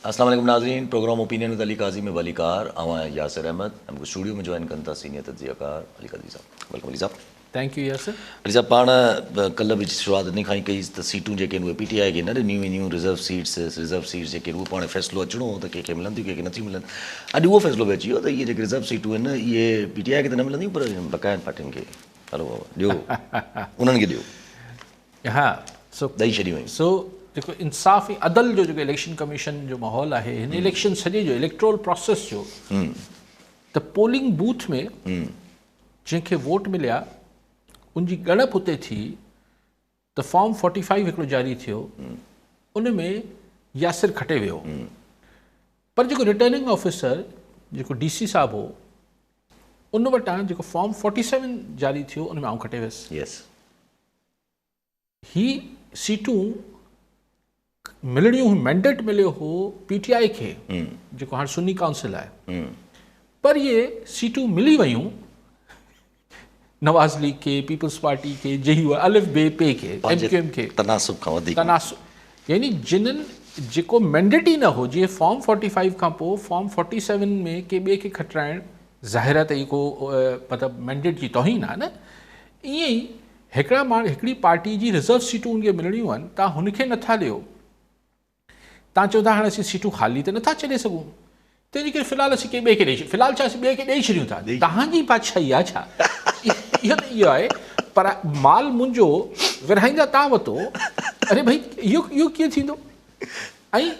السلام علیکم ناظرین، پروگرام اوپینین ود علی قاضی میں ولی کار آواں یاسر احمد ہم کو اسٹوڈیو میں جوائن کرتا سینئر تجزیہ کار علی قاضی صاحب. ویلکم علی صاحب. Thank you Yasir. علی صاحب پاण کل بھی شروعات نہیں کھائی کئی تو سیٹوں جو پی ٹی آئی کے نہ ڈنیوں ریزرو سیٹس جو وہ فیصلو اچھو ہو تو کہ ملن کہ نتھی ملن. اج وہ فیصلو بھی اچی وو تو یہ ریزرو سیٹوں یہ پی ٹی آئی کے تو نہ ملندیوں پر بقایا پارٹیوں کے ہلو ڈیو انہوں کے ڈیو ہاں سو ॾेई छॾियूं आहिनि. सो जेको इंसाफ़ी अदल जो जेको इलेक्शन कमीशन जो माहौल आहे हिन इलेक्शन सॼे जो इलेक्ट्रोल प्रोसेस जो त पोलिंग बूथ में जंहिंखे वोट मिलिया उनजी ॻणप हुते थी त फॉर्म 45 हिकिड़ो जारी थियो उन में यासिर खटे वियो पर जेको रिटर्निंग ऑफिसर जेको DC साहब हो उन वटां जेको फॉर्म 47 जारी थियो उन में आउं खटे वियुसि. यस ही सीटूं मिलणियूं मैंडेट मिलियो हो PTI खे जेको हाणे सुन्नी काउंसिल आहे पर ये सीटूं मिली वयूं नवाज़ लीग के पीपल्स पार्टी के JU अलिफ बे पे के MQM के तनासुब खां वधीक तनासुब यानी जिन्हनि जेको मैंडेट ई न हो जीअं फॉर्म 45 खां पोइ फॉर्म 47 में के ॿिए खे खटाइण ज़ाहिर आहे त इहो को मतिलबु मैंडेट जी तौहीन आहे न. ईअं ई हिकिड़ा माण्हू हिकिड़ी पार्टी जी रिज़र्व सीटूं उनखे मिलणियूं आहिनि तव्हां हुनखे नथा ॾियो तव्हां चओ था हाणे असीं सीटूं ख़ाली त नथा छॾे सघूं तंहिंजे करे फ़िलहालु असीं कंहिं ॿिए खे ॾेई फ़िलहालु छा असीं ॿिए खे ॾेई छॾियूं था. तव्हांजी बादशाही आहे छा इहो त इहो आहे पर माल मुंहिंजो विरहाईंदा तव्हां वरितो अरे भई इहो कीअं थींदो. ऐं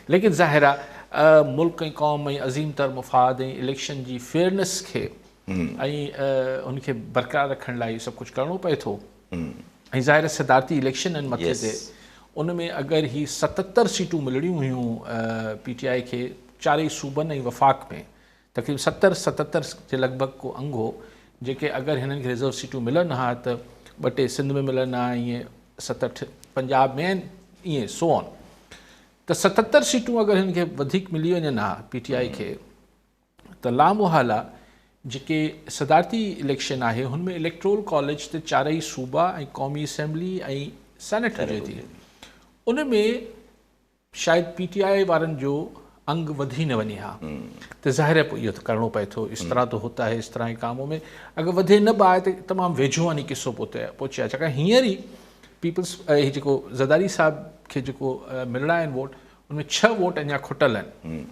लेकिन ज़ाहिर आहे मुल्क ऐं क़ौम ऐं अज़ीम तर मुफ़ाद ऐं इलेक्शन जी फेयरनेस खे ऐं उनखे बरक़रार रखण लाइ सभु कुझु करिणो पए थो. ऐं ज़ाहिर सदारती इलेक्शन आहिनि मथे ते उन में अगरि ही 77 सीटूं मिलणियूं हुयूं PTI खे चारई सूबनि ऐं वफ़ाक़ में तक़रीबन 77 जे लॻभॻि को अंग हो जेके अगरि हिननि खे रिज़र्व सीटूं मिलनि हा त 2 टे सिंध में मिलनि हा ईअं 7-8 पंजाब में आहिनि ईअं सो ऑन त 77 सीटूं अगरि हिननि खे वधीक मिली वञनि हा PTI खे त लामोहाल आहे जेके सदारती इलेक्शन आहे हुन में इलेक्ट्रोल कॉलेज ते चारई सूबा ऐं क़ौमी असेंबली ऐं सेनेट हुजे थी उन में शायदि PTI वारनि जो अंग वधी न वञे हा त ज़ाहिर आहे पोइ इहो त करिणो पए थो. इस तरह तो होता है इस तरह के कामों में अगरि वधे न बि आहे त तमामु वेझो वञी किसो पहुचे आहे छाकाणि हींअर ई पीपल्स हीउ जेको ज़रदारी साहिब खे जेको मिलणा आहिनि वोट उनमें 6 वोट अञा खुटल आहिनि.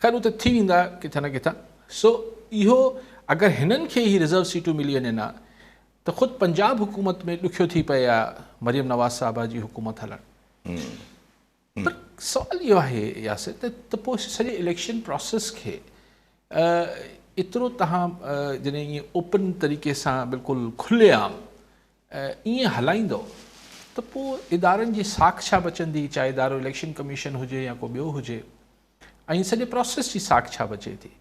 ख़ैर उहो त थी वेंदा किथां न किथां. सो इहो अगरि हिननि खे ई रिज़र्व सीटूं मिली वञनि हा त ख़ुदि पंजाब हुकूमत में ॾुखियो थी पए आहे मरियम नवाज़ साहिबा जी हुकूमत हलणु. पर सुवालु इहो आहे यासिर त पोइ सॼे इलेक्शन प्रोसेस खे एतिरो तव्हां जॾहिं ईअं ओपन तरीक़े सां बिल्कुलु खुलेआम ईअं हलाईंदो त पोइ इदारनि जी साख छा बचंदी चाहे इदारो इलेक्शन कमीशन हुजे या को ॿियो हुजे ऐं सॼे प्रोसेस जी साख छा बचे थी.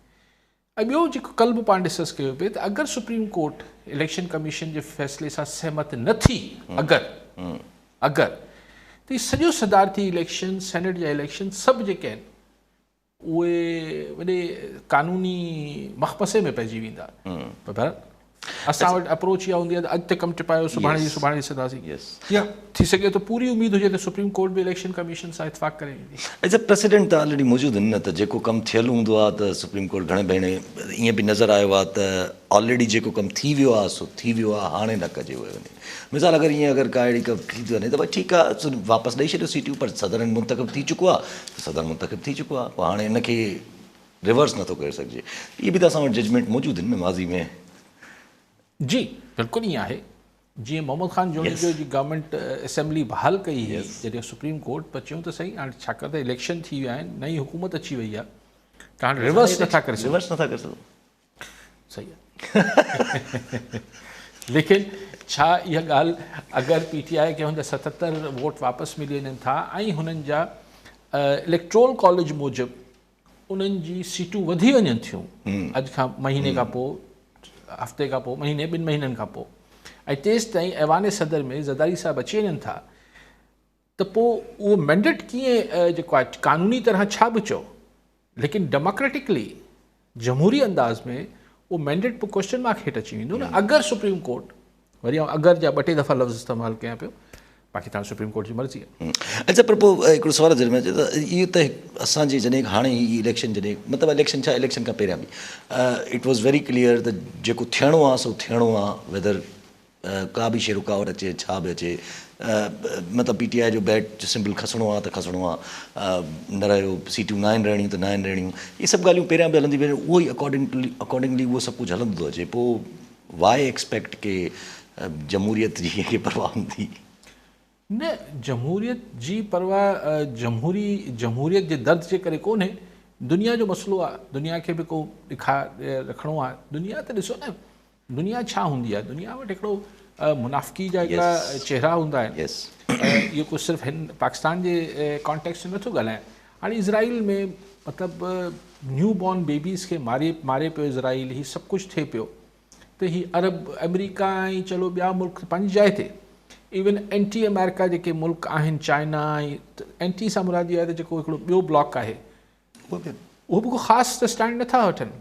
ऐं ॿियो जेको कल्ह बि पाण डिस्कस कयो पिए त अगरि सुप्रीम कोर्ट इलेक्शन कमीशन जे फ़ैसिले सां सहमत न थी अगरि त इहो सॼो सदारती इलेक्शन सेनेट जा इलेक्शन सभु जेके आहिनि उहे वॾे क़ानूनी मख़मसे में पइजी वेंदा. पर असां वटि अप्रोच इहा हूंदी आहे त अॼु त कमु टिपायो सुभाणे जी सुभाणे ॾिसंदासीं या थी सघे त पूरी उमेदु हुजे त सुप्रीम कोर्ट बि इलेक्शन कमीशन सां इतफ़ाक़ करे वेंदी. एज़ अ प्रेसिडेंट त ऑलरेडी मौजूदु आहिनि न त जेको कमु थियलु हूंदो आहे त सुप्रीम कोर्ट घणे भेणे ईअं बि नज़र आयो आहे त ऑलरेडी जेको कमु थी वियो आहे सो थी वियो आहे हाणे न कजे वञे. मिसाल अगरि ईअं अगरि का अहिड़ी कमु थी थी वञे त भई ठीकु आहे वापसि ॾेई छॾियो सीटियूं पर सदन मुंतख़िब थी चुको आहे त सदन मुंतख़िब थी चुको आहे पोइ हाणे हिनखे रिवर्स नथो करे सघिजे. इहे बि त असां वटि जजमेंट मौजूदु आहिनि न माज़ी में. जी बिल्कुलु ईअं आहे जीअं मोहम्मद ख़ान जोनी जो जी गवर्नमेंट असेंबली बहाल कई हुई जॾहिं सुप्रीम कोर्ट पर चयूं त सही हाणे छाकाणि त इलेक्शन थी विया आहिनि नई हुकूमत अची वई आहे त हाणे रिवर्स नथा करे सघो. सही आहे लेकिन छा इहा ॻाल्हि अगरि PTI खे हुन 77 वोट वापसि मिली वञनि था ऐं हुननि जा इलेक्ट्रोल कॉलेज मूजिबि उन्हनि जी सीटूं वधी वञनि थियूं अॼु खां महीने खां पोइ हफ़्ते खां पोइ महीने 2 महीननि खां पोइ ऐं तेसि ताईं ऐवान सदर में ज़रदारी साहिब अची वञनि था त पोइ उहो मैंडेट कीअं जेको आहे क़ानूनी तरह छा बि चओ लेकिन डेमोक्रेटिकली जमहूरी अंदाज़ में उहो मैंडेट पोइ क्वेश्चन मार्क हेठि अची वेंदो न. अगरि सुप्रीम कोर्ट वरी अगरि जा 2-3 दफ़ा लफ़्ज़ इस्तेमालु कयां पियो बाक़ी तव्हां सुप्रीम कोर्ट जी मर्ज़ी आहे। अच्छा, पर पोइ हिकिड़ो सुवाल ज़रूरु में अचे त इहो त असांजे जॾहिं हाणे ई इलेक्शन जॾहिं मतिलबु इलेक्शन छा इलेक्शन खां पहिरियां बि इट वॉज़ वेरी क्लियर त जेको थियणो आहे सो थियणो आहे, वेदर का बि शइ रुकावट अचे छा बि अचे, मतिलबु PTI जो बैट सिंपल खसणो आहे त खसणो आहे, न रहियो सीटियूं न आहिनि रहणियूं त न आहिनि रहणियूं, इहे सभु ॻाल्हियूं पहिरियां बि हलंदी वञे, उहो ई अकॉर्डिंगली उहो सभु कुझु हलंदो थो अचे। पोइ वाए एक्सपेक्ट के जमहूरियत जी के परवाह हूंदी? न, जमहूरियत जी परवाह जमहूरियत जे दर्द जे करे कोन्हे, दुनिया जो मसइलो आहे, दुनिया खे बि को रखिणो आहे। दुनिया त ॾिसो न, दुनिया छा हूंदी आहे, दुनिया वटि हिकिड़ो मुनाफ़िकी जा हिकिड़ा चेहरा हूंदा आहिनि। इहो कुझु सिर्फ़ु हिन पाकिस्तान जे कॉन्टेक्स्ट में नथो ॻाल्हायां। हाणे इज़राइल में मतिलबु न्यू बॉर्न बेबीज़ खे मारे पियो इज़राइल, हीउ सभु कुझु थिए पियो, त हीउ अरब अमेरिका ऐं चलो ॿिया मुल्क पंहिंजी जाइ ते, इवन एंटी अमेरिका जेके मुल्क आहिनि, चाइना, एंटी सां मुरादी आहे त जेको हिकिड़ो ॿियो ब्लॉक आहे, उहो बि को ख़ासि त स्टैंड नथा वठनि।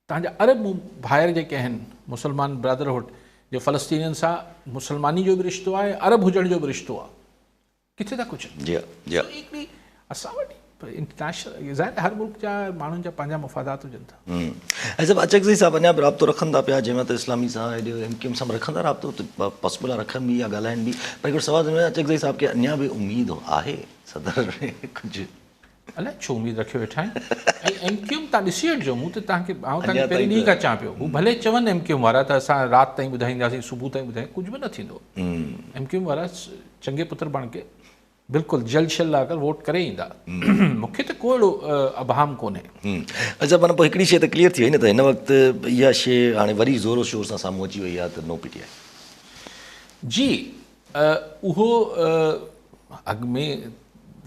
तव्हांजा अरब भाइर जेके आहिनि, मुसलमान ब्रदरहुड, जो फ़लस्तीनियुनि सां मुसलमानी जो बि रिश्तो आहे, अरब हुजण जो बि रिश्तो आहे, किथे था कुझु हिकिड़ी असां वटि इंटरनेशनल ज़ाहिर हर मुल्क जा माण्हुनि जा पंहिंजा मफ़ादात हुजनि था। ऐं सभु अचकज़ई साहब अञा बि राब्तो रखनि था पिया, जंहिंमहिल त इस्लामी सां MQM सां रखंदा राब्तो, त पॉसिबल आहे रखनि बि या ॻाल्हाइनि बि, पर हिकिड़ो सवाल अचकज़ई साहब खे अञा बि उमेदु आहे सदर कुझु अलाए छो उमेदु रखियो वेठा आहिनि। ऐं MQM तव्हां ॾिसी वठिजो, मूं त तव्हांखे पहिरीं ॾींहं खां चवां पियो, हू भले चवनि MQM वारा त असां राति ताईं ॿुधाईंदासीं, सुबुह ताईं ॿुधाईं, कुझु बि न थींदो। MQM वारा चङे पुत्र बण के बिल्कुलु जल शल अगरि वोट करे ईंदा, मूंखे त को अहिड़ो अभाम कोन्हे। अच्छा, माना पोइ हिकिड़ी शइ त क्लियर थी वई न, त हिन वक़्तु इहा शइ हाणे वरी ज़ोरो शोर सां साम्हूं अची वई आहे त नो PTI जी। उहो अॻु में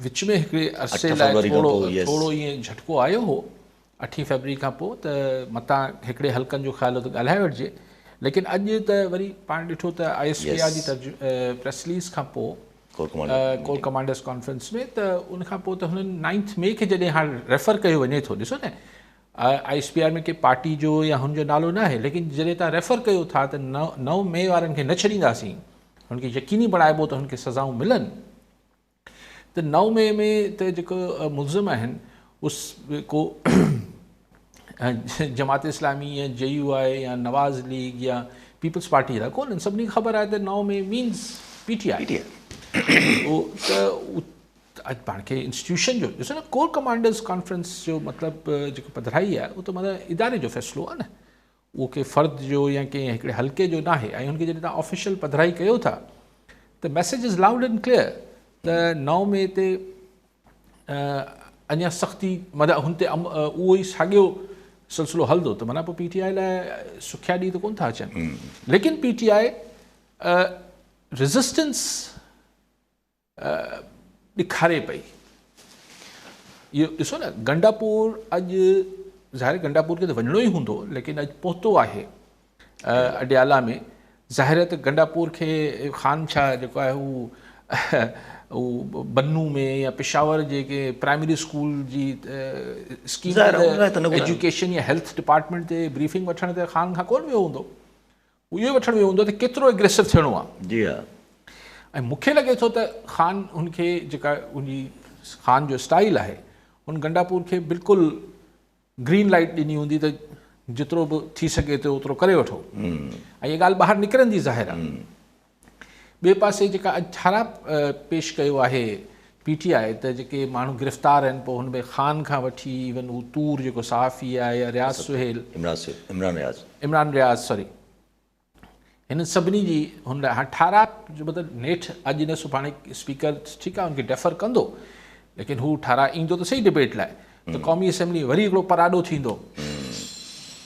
विच में हिकिड़े अरसे लाइ थोरो ईअं झटको आयो हो 8 फरवरी खां पोइ, त मतां हिकिड़े हल्कनि जो ख़्यालु त ॻाल्हाए वठिजे, लेकिन अॼु त वरी पाण ॾिठो त ISPR जी प्रेस रिलीज़ खां पोइ कोर कमांडर्स कॉन्फ्रेंस में, त उनखां पोइ त हुननि 9 मई खे जॾहिं हाणे रेफर कयो वञे थो, ॾिसो न ISPR में के पार्टी जो या हुनजो नालो न आहे, लेकिन जॾहिं तव्हां रेफर कयो था त 9 मई वारनि खे न छॾींदासीं, हुनखे यकीनी बणाइबो त हुनखे सज़ाऊं मिलनि, त 9 मई में त जेको मुलज़िम आहिनि उस को जमात इस्लामी या JUI या नवाज़ लीग या पीपल्स पार्टी जा कोन्हनि, सभिनी खे ख़बर आहे त 9 मई मीन्स PTI। त अॼु पाण खे इंस्टीट्यूशन जो ॾिसो न, कोर कमांडर्स कॉन्फ्रेंस जो मतिलबु जेको पधराई आहे उहो त मतिलबु इदारे जो फ़ैसिलो आहे न, उहो के फ़र्द जो या कंहिं हिकिड़े हल्के जो न आहे। ऐं हुनखे जॾहिं तव्हां ऑफिशियल पधराई कयो था त message is loud and clear त 9 मई ते अञा सख़्ती मतिलबु हुन ते उहो ई साॻियो सिलसिलो हलंदो, त माना पोइ PTI लाइ सुखिया ॾींहं त कोन था अचनि। लेकिन PTI रेज़िस्टेंस ॾेखारे पई। इहो ॾिसो न, गंडापुर अॼु ज़ाहिर गंडापुर खे त वञिणो ई हूंदो, लेकिन अॼु पहुतो आहे अडियाला में। ज़ाहिर त गंडापुर खे ख़ान छा जेको आहे उहो बन्नू में या पेशावर जेके प्राइमरी स्कूल जी स्कीम एजुकेशन या हेल्थ डिपार्टमेंट ते ब्रीफिंग वठण ते ख़ान खां कोन वियो हूंदो, इहो वठणु वियो हूंदो त केतिरो एग्रेसिव थियणो आहे। जी हा। ऐं मूंखे लॻे थो त ख़ान हुनखे जेका उनजी ख़ान जो स्टाइल आहे, हुन गंडापुर खे बिल्कुलु ग्रीन लाइट ॾिनी हूंदी त जेतिरो बि थी सघे थो ओतिरो करे वठो, ऐं इहा ॻाल्हि ॿाहिरि निकिरंदी ज़ाहिर आहे। ॿिए पासे जेका अॼु ठाराह पेश कयो आहे PTI त जेके माण्हू गिरफ़्तार आहिनि, पोइ हुन में ख़ान खां वठी इवन हू तूर जेको सहाफ़ी आहे या रियाज़ सुहेल, इमरान रियाज़ सॉरी, हिन सभिनी जी हुन लाइ हाणे ठाराह जो मतिलबु नेठि अॼु न सुभाणे स्पीकर ठीकु आहे हुनखे डेफर कंदो, लेकिन हू ठाराह ईंदो त सही डिबेट लाइ, त क़ौमी असेंबली वरी हिकिड़ो पराॾो थींदो,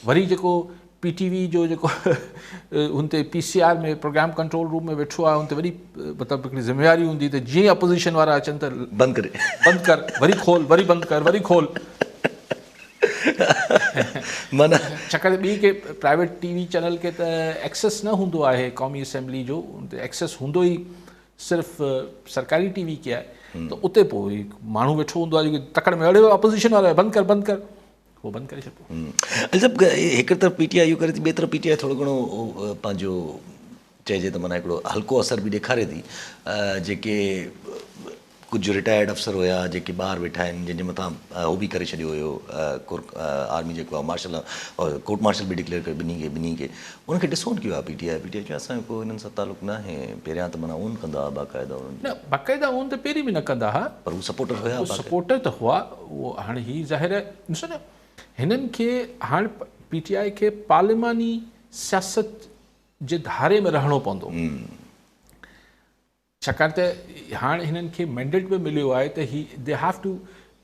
वरी जेको PTV जो जेको हुन ते PCR में प्रोग्राम कंट्रोल रूम में वेठो आहे, हुन ते वरी मतिलबु हिकिड़ी ज़िम्मेवारी हूंदी त जीअं अपोज़िशन वारा अचनि त बंदि कर, वरी खोल, वरी बंदि कर, वरी खोल। माना छाकाणि ॿी के प्राइवेट TV चैनल खे त एक्सेस न हूंदो आहे क़ौमी असेंबली जो, हुन ते एक्सेस हूंदो ई सिर्फ़ु सरकारी TV खे आहे, त उते पोइ माण्हू वेठो हूंदो आहे जेके तकड़ि में अड़े अपोज़िशन वारा बंदि कर, बंदि कर, उहो बंदि करे छॾियो। हिकु तरफ़ PTI इहो करे थी, ॿिए तरफ़ PTI थोरो घणो पंहिंजो चइजे त माना हिकिड़ो हल्को असर बि ॾेखारे थी। जेके कुझु रिटायर्ड अफ़सर हुया जेके ॿाहिरि वेठा आहिनि, जंहिंजे मथां उहो बि करे छॾियो हुयो, आर्मी जेको आहे मार्शल कोर्ट मार्शल बि डिक्लेयर कयो ॿिन्ही खे, उनखे डिसोन कयो आहे पीटीआई चयो असांजो को हिननि सां तालुक़ु न आहे। पहिरियां त माना ओन कंदा हुआ बाक़ाइदा न बाक़ाइदा ओन त पहिरीं बि न कंदा हुआ, पर उहे सपोर्टर हुया। सपोर्टर त हुआ उहो। हाणे हीअ ज़ाहिर ॾिसो न, हिननि खे हाणे पीटीआई खे पार्लिमानी सियासत जे धारे में रहणो पवंदो, छाकाणि त हाणे हिननि खे मैंडेट बि मिलियो आहे त they have to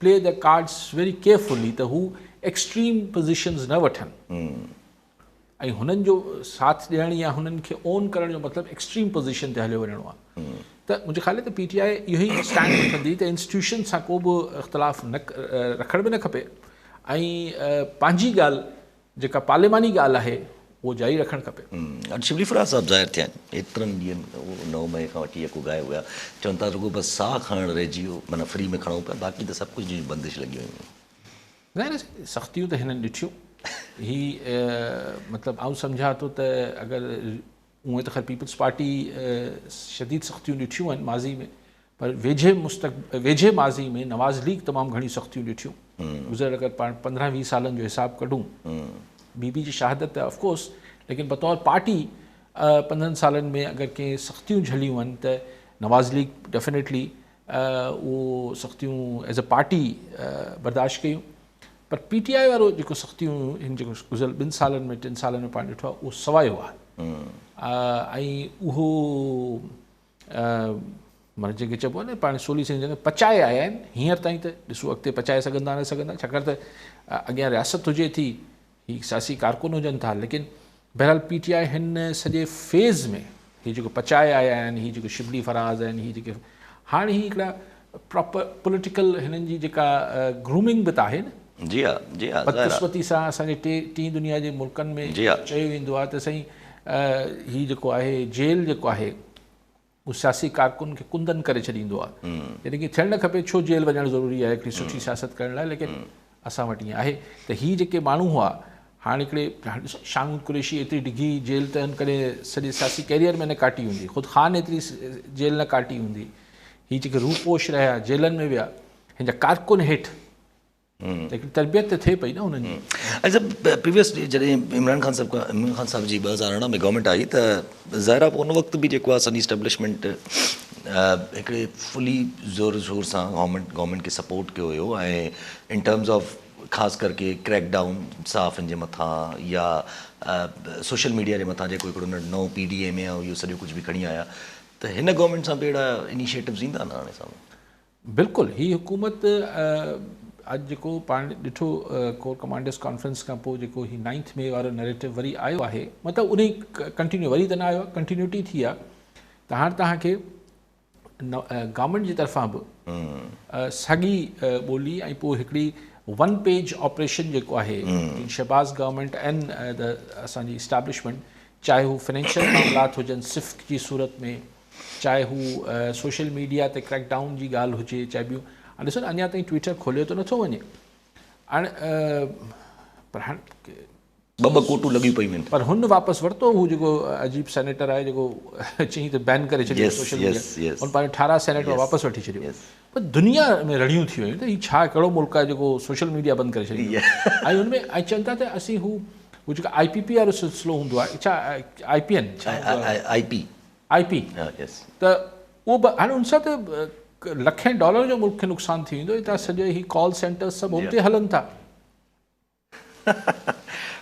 play the cards very carefully, त हू एक्सट्रीम पोज़ीशन्स न वठनि ऐं हुननि जो साथ ॾियण या हुननि खे ओन करण जो मतिलबु एक्सट्रीम पोज़ीशन ते हलियो वञिणो आहे। त मुंहिंजे ख़्याल ते पीटीआई इहो ई स्टैंड वठंदी त इंस्टीट्यूशन सां को बि इख़्तिलाफ़ न रखण बि न खपे ऐं पंहिंजी ॻाल्हि जेका पार्लिमानी ॻाल्हि आहे उहो जारी रखणु खपे। अॼु शिबली फ़राज़ साहिबु ज़ाहिर थिया आहिनि एतिरनि ॾींहंनि 9 मई खां वठी यको गायब हुया, चवनि था रुगो बसि साह खणणु रहिजी वियो, माना फ्री में खणूं पिया, बाक़ी त सभु कुझु जी बंदिश लॻी वयूं। ज़ाहिर सख़्तियूं त हिननि ॾिठियूं। मतिलबु आउं सम्झां थो त अगरि उहे त ख़ैर पीपल्स पार्टी शदीद सख़्तियूं ॾिठियूं आहिनि माज़ी में, पर वेझे माज़ी में नवाज़ लीग तमामु घणी सख़्तियूं ॾिठियूं। गुज़िरियल अगरि पाण 15-20 सालनि जो हिसाबु कढूं, बीबी जी शहादत त ऑफकोर्स, लेकिन बतौर पार्टी 15 सालनि में अगरि कंहिं सख़्तियूं झलियूं आहिनि त नवाज़ लीग डेफिनेटली उहो सख़्तियूं एज़ अ पार्टी बर्दाश्त कयूं। पर पीटीआई वारो जेको सख़्तियूं हिन जेको गुज़िरियल 2 सालनि में 3 सालनि में पाण ॾिठो आहे उहो सवायो आहे। ऐं उहो माना जेके चइबो आहे न पाण सोली सिंह जंहिं पचाए आया आहिनि, हींअर ताईं त ॾिसो अॻिते पचाए सघंदा न सघंदा, छाकाणि त अॻियां रियासत हुजे थी, हीअ सियासी कारकुन हुजनि था, लेकिन बहरहाल पीटीआई हिन सॼे फेज़ में हीअ जेको पचाए आया आहिनि, हीअ जेको शिबली फ़राज़ आहिनि, हीअ जेके हाणे हीअ हिकिड़ा प्रॉपर पॉलिटिकल हिननि जी जेका ग्रूमिंग बि त आहे न। जी हा, जी हा, बदकिस्मती सां असांजे टीं दुनिया जे मुल्कनि में चयो वेंदो आहे त साईं हीअ जेको आहे जेल जेको आहे उहो सियासी कारकुन खे कुंदन करे छॾींदो आहे, यानी कि थियणु न खपे। छो जेल वञणु ज़रूरी आहे हिकिड़ी सुठी सियासत करण लाइ, लेकिन असां वटि ईअं आहे त हीअ जेके माण्हू हुआ हाणे हिकिड़े शामूद कुरैशी एतिरी डिघी जेल त हिन करे सॼे सियासी कैरियर में न काटी हूंदी, ख़ुदि ख़ान एतिरी जेल न काटी हूंदी, हीअ जेके रूपोश रहिया जेलनि में विया हिन जा कारकुन हेठि, लेकिन तरबियत त थिए पई न हुननि जी। अच्छा, प्रीवियस जॾहिं इमरान खान साहिब जी 2018 में गवर्नमेंट आई त ज़ाहिर आहे उन वक़्तु बि जेको आहे सॼी इस्टेब्लिशमेंट हिकिड़े फुली ज़ोर ज़ोर सां गवर्नमेंट खे सपोर्ट कयो हुयो, ऐं इन टर्म्स ऑफ ख़ासि करके क्रैक डाउन साफ़ जे मथां या सोशल मीडिया जे मथां जेको हिकिड़ो नओं PDA में इहो सॼो कुझु बि खणी आया, त हिन गवर्नमेंट सां बि अहिड़ा इनिशिएटिव्स ईंदा न हाणे साम्हूं? बिल्कुलु, हीअ हुकूमत अॼु जेको पाण ॾिठो कोर कमांडर्स कॉन्फ्रेंस खां पोइ जेको हीअ 9 मई वारो नैरेटिव वरी आयो आहे, मतिलबु उन कंटिन्यू वरी त न आयो आहे, कंटिन्यूटी थी आहे। त हाणे तव्हांखे गवर्नमेंट जी तरफ़ां बि साॻी ॿोली ऐं पोइ हिकिड़ी 1 पेज ऑपरेशन जेको आहे शहबाज़ गवर्नमेंट एंड असांजी इस्टेब्लिशमेंट, चाहे हू फाइनेंशियल मामलात हुजनि सिफ़ जी सूरत में, चाहे हू सोशल मीडिया ते क्रैक डाउन जी ॻाल्हि हुजे, चाहे ॿियूं। हाणे ॾिसो न, अञा ताईं ट्विटर खोलियो त नथो वञे हाणे, पर हाणे ॿ कोटूं लॻियूं पयूं आहिनि, पर हुन वापसि वरितो हू जेको अजीब सेनेटर आहे जेको चई त बैन करे छॾियो सोशल मीडिया, हुन पंहिंजो 18 सेनेटर वापसि वठी छॾियो। पर दुनिया में रड़ियूं थी वियूं त हीअ छा कहिड़ो मुल्क आहे जेको सोशल मीडिया बंदि करे छॾींदो, ऐं हुनमें ऐं चवनि था त असीं हू जेका IPP वारो सिलसिलो हूंदो आहे, छा IPN IP त उहो बि हाणे हुन सां त लखें डॉलर जो मुल्क खे नुक़सानु थी वेंदो, हितां सॼो ही कॉल सेंटर्स सभु हुते हलनि था।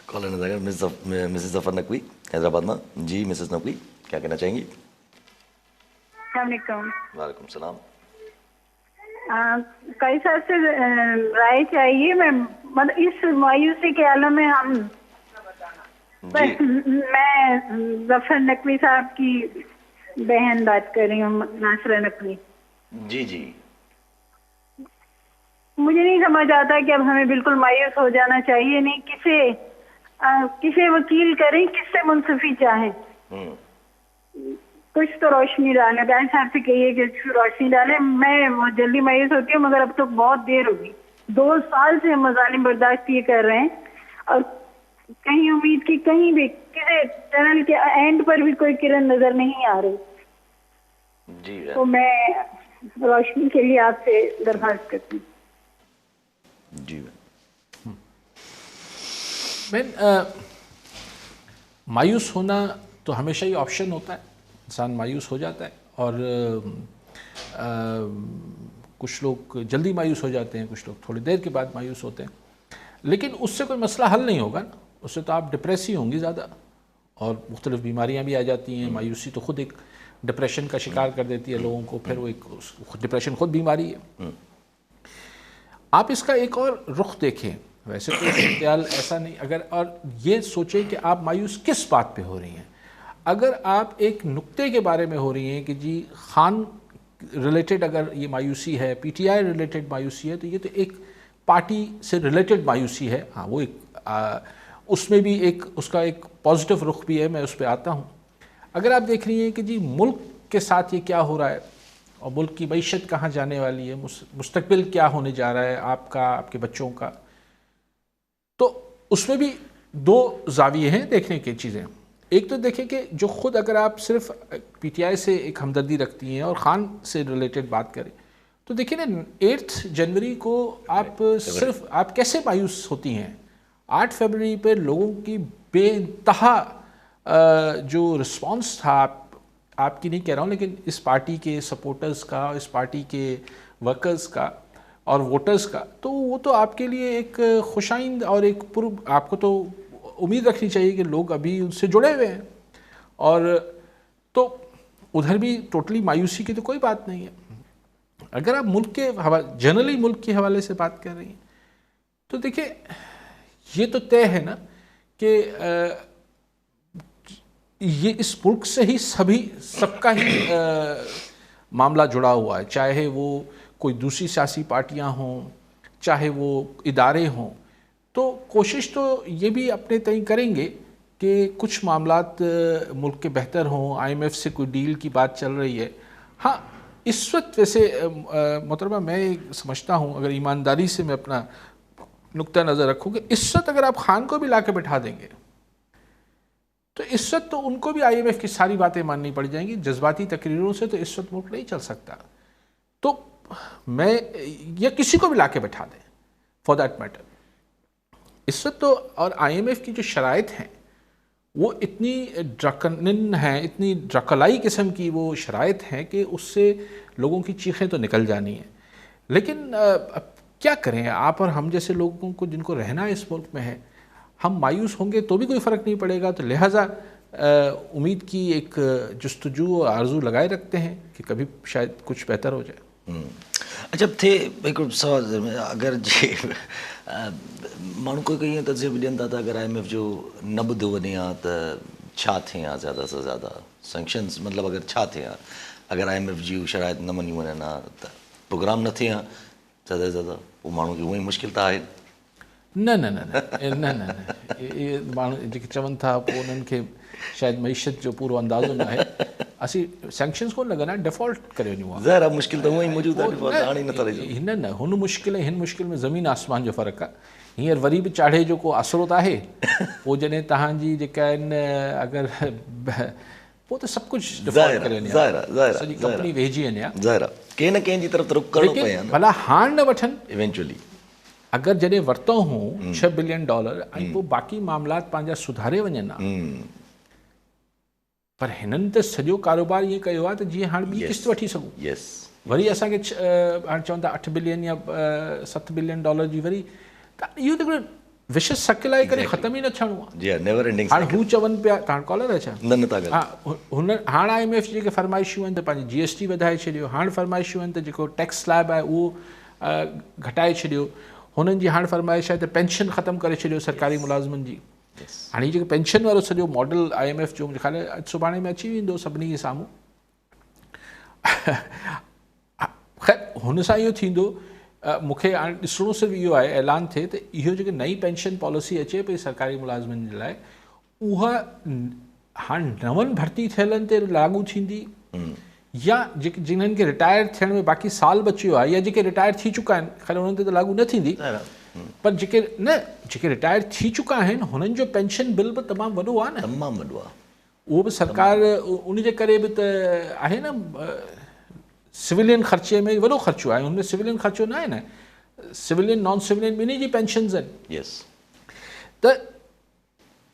कॉलर नगर मिसेस जफर नकवी हैदराबाद में। जी मिसेस नकवी, क्या कहना चाहेंगी? वालेकुम सलाम। कई साल से राय चाहिए, मैं मतलब इस मायूसी के आलम में हम मैं जफर नकवी साहब की बहन बात कर रही हूँ, नासरा नकवी। जी जी, मुझे नहीं समझ आता कि अब हमें बिल्कुल मायूस हो जाना चाहिए नहीं, किसे वकील करें, किससे मुंसफी चाहें, कुछ तो रोशनी डालें। बैन साहब से कहिए कि रोशनी डालें। मैं जल्दी मायूस होती हूँ, मगर अब तो बहुत देर होगी। 2 साल से हम मज़ालिम बर्दाश्त ये कर रहे हैं और कहीं उम्मीद की कहीं भी किसी टनल के एंड पर भी कोई किरण नजर नहीं आ रही। जी तो मैं रोशनी के लिए आपसे दरखास्त करती हूँ। जी बहन, मायूस होना तो हमेशा ही ऑप्शन होता है, इंसान मायूस हो जाता है, और कुछ लोग जल्दी मायूस हो जाते हैं, कुछ लोग थोड़ी देर के बाद मायूस होते हैं, लेकिन उससे कोई मसला हल नहीं होगा ना। उससे तो आप डिप्रेस ही होंगी ज़्यादा, और मुख्तलिफ बीमारियाँ भी आ जाती हैं। मायूसी तो ख़ुद एक डिप्रेशन का शिकार कर देती है लोगों को, फिर वो एक डिप्रेशन खुद बीमारी है। आप इसका एक और रुख देखें, वैसे तो ख्याल ऐसा नहीं, अगर और ये सोचें कि आप मायूस किस बात पे हो रही हैं। अगर आप एक नुक्ते के बारे में हो रही हैं कि जी खान रिलेटेड अगर ये मायूसी है, पीटीआई रिलेटेड मायूसी है, तो ये तो एक पार्टी से रिलेटेड मायूसी है। हाँ, वो एक उसमें भी एक उसका एक पॉजिटिव रुख भी है, मैं उस पर आता हूँ। अगर आप देख रही हैं कि जी मुल्क के साथ ये क्या हो रहा है और मुल्क की मईशत कहाँ जाने वाली है, मुस्तकबिल क्या होने जा रहा है आपका, आपके बच्चों का, तो उसमें भी दो जाविये हैं देखने की चीज़ें। एक तो देखें कि जो ख़ुद अगर आप सिर्फ पीटीआई से एक हमदर्दी रखती हैं और ख़ान से रिलेटेड बात करें, तो देखिए ना 8 जनवरी को आप सिर्फ आप कैसे मायूस होती हैं। 8 फरवरी पे लोगों की बेइंतहा जो रिस्पांस था, आपकी नहीं कह रहा हूँ, लेकिन इस पार्टी के सपोर्टर्स का, इस पार्टी के वर्कर्स का और वोटर्स का, तो वो तो आपके लिए एक खुशाइंद और एक आपको तो उम्मीद रखनी चाहिए कि लोग अभी उनसे जुड़े हुए हैं, और तो उधर भी टोटली मायूसी की तो कोई बात नहीं है। अगर आप मुल्क के जनरली मुल्क के हवाले से बात कर रही हैं, तो देखिए ये तो तय है ना कि ये इस मुल्क से ही सबका ही मामला जुड़ा हुआ है, चाहे वो कोई दूसरी सियासी पार्टियां हों, चाहे वो इदारे हों। तो कोशिश तो ये भी अपने तय करेंगे कि कुछ मामलात मुल्क के बेहतर हों, IMF से कोई डील की बात चल रही है। हाँ, इस वक्त वैसे मोहतरमा मैं समझता हूँ, अगर ईमानदारी से मैं अपना नुक्ता नज़र रखूँ, कि इस वक्त अगर आप खान को भी ला के बैठा देंगे तो इस वक्त तो उनको भी IMF की सारी बातें माननी पड़ जाएंगी। जज्बाती तकरीरों से तो इस वक्त मुल्क नहीं चल सकता। तो मैं या किसी को भी ला के बैठा दें फॉर दैट मैटर, इस वक्त तो, और IMF की जो शराइत हैं वो इतनी ड्रकनिन हैं, इतनी ड्रकलाई किस्म की वो शराइत हैं कि उससे लोगों की चीखें तो निकल जानी है। लेकिन अब क्या करें, आप और हम जैसे लोगों को जिनको रहना इस मुल्क में है, हम मायूस होंगे तो भी कोई फ़र्क नहीं पड़ेगा। तो लिहाजा उम्मीद की एक जस्तजू और आरजू लगाए रखते हैं कि कभी शायद कुछ बेहतर हो जाए। अच्छा थे हिकिड़ो सवाल, अगर जे माण्हू कोई ईअं तज़ियो बि ॾियनि था त अगरि IMF जो न ॿुधो वञे हा त छा थिए हा ज़्यादा से ज़्यादा सैंक्शन्स, मतिलबु अगरि छा थिए हा, अगरि IMF जी शराइत न मञी वञनि हा त प्रोग्राम न थिए हा ज़्यादा से ज़्यादा, पोइ माण्हू खे उअं ई मुश्किल त आहे। न न न न न न इहे माण्हू जेके चवनि था पोइ उन्हनि खे शायदि मईशत जो पूरो अंदाज़ो न आहे। असीं सैंक्शन्स कोन लॻनि आहे, डिफ़ॉल्ट करे वञूं आहे। ज़ाहिर आहे मुश्किल त उअं ई मौजूदु आहे, डिफ़ॉल्ट हाणे नथा रही। हिन न हुन मुश्किल ऐं हिन मुश्किल में ज़मीन आसमान जो फ़र्क़ु आहे। हींअर वरी बि चाढ़े जो को आसिरो त आहे, पोइ जॾहिं तव्हांजी जेका आहिनि अगरि पोइ त सभु कुझु डिफ़ॉल्ट करे वञे, सॼी कंपनी वेहिजी वञे आहे। ज़ाहिर आहे कंहिं न कंहिं जी तरफ़ रुख करिणो पए हा न, भला हाणे न वठनि इवेंचुअली। अगरि जॾहिं वरितो हूं $6 बिलियन ऐं पोइ बाक़ी मामलात पंहिंजा सुधारे वञनि हा, पर हिननि त सॼो कारोबार ईअं कयो आहे त जीअं हाणे ॿी किस्त वठी सघूं। वरी असांखे हाणे चवनि था $8 बिलियन या $7 बिलियन जी, वरी त इहो त हिकिड़ो विशेष सकिल आहे करे ख़तम ई न थियणो आहे। हाणे हू चवनि पिया, तव्हां कॉलर आहे छा? हा, हुन हाणे IMF जेके फरमाइशूं आहिनि त पंहिंजी GST वधाए छॾियो, हाणे फरमाइशूं आहिनि त जेको टैक्स स्लैब आहे उहो घटाए छॾियो, हुननि जी हाणे फरमाइश आहे त पेंशन ख़तमु करे छॾियो सरकारी मुलाज़िमनि जी। हाणे जेको पेंशन वारो सॼो मॉडल IMF जो मुंहिंजे ख़्याल सुभाणे में अची वेंदो सभिनी जे साम्हूं। ख़ैर हुन सां इहो थींदो, मूंखे हाणे ॾिसणो सिर्फ़ु इहो आहे, ऐलान थिए त इहो जेकी नई पेंशन पॉलिसी अचे पई सरकारी मुलाज़िमनि जे लाइ, उहा हाणे नवनि भर्ती थियलनि ते लागू थींदी, या जेके जिन्हनि खे रिटायर थियण में बाक़ी साल बचियो आहे, या जेके रिटायर थी चुका आहिनि ख़ैर उन्हनि ते त लागू न थींदी, पर जेके रिटायर थी चुका आहिनि हुननि जो पेंशन बिल बि तमामु वॾो आहे न, तमामु वॾो आहे। उहो बि सरकार उन जे करे बि त आहे न, सिविलियन ख़र्चे में वॾो ख़र्चो आहे, हुनमें सिविलियन ख़र्चो न आहे न, सिविलियन नॉन सिविलियन ॿिन्ही जी पेंशन्स आहिनि। यस, त